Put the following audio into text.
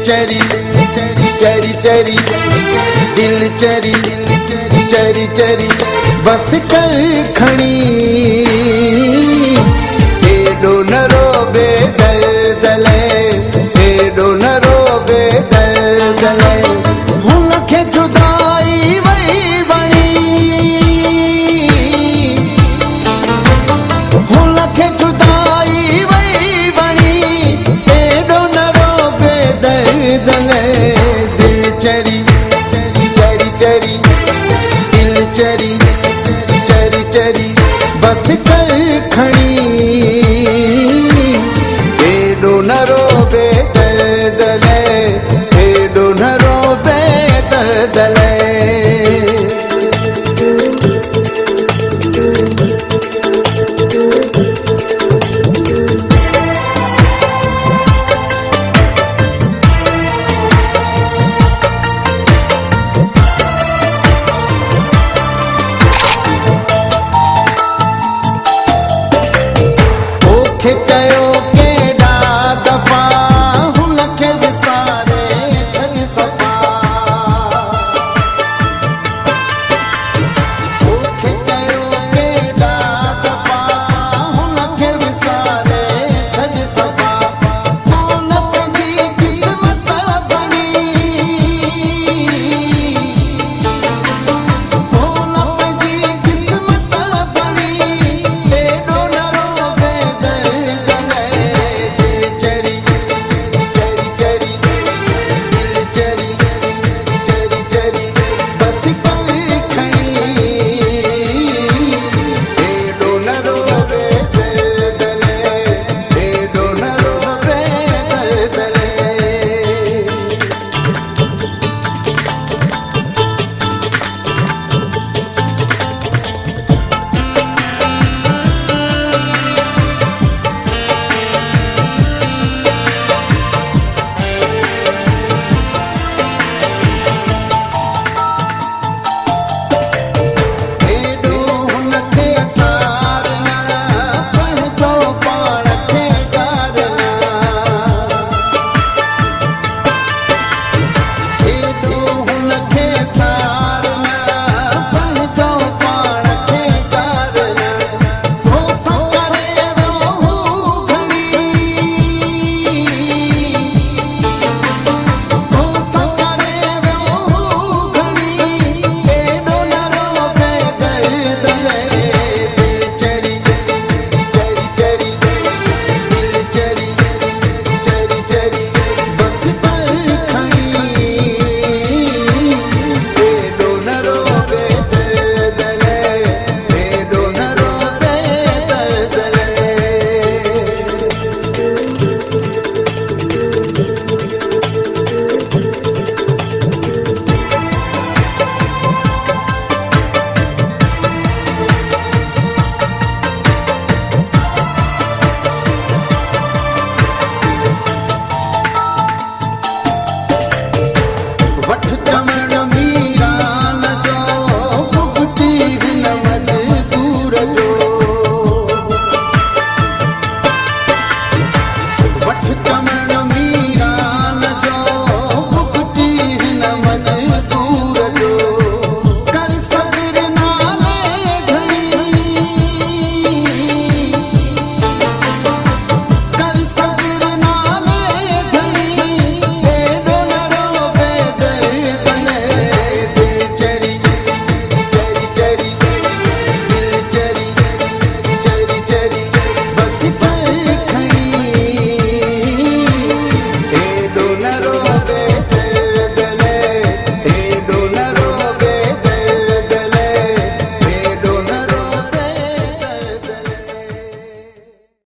चरी चरी चरी दिल चरी चरी चरी बस कर खणी हेडो न रोबे दलदले हेडो न रोबे दलदले हुन खे जुदाई वई वणी हुन खे जुदाई वई वणी हेडो न रोबे दलदले दिल चरी चरी चरी दिल चरी चरी चरी बस कर खणी हेडो न रोबे दलदले हेडो न रोबे दलदले चयो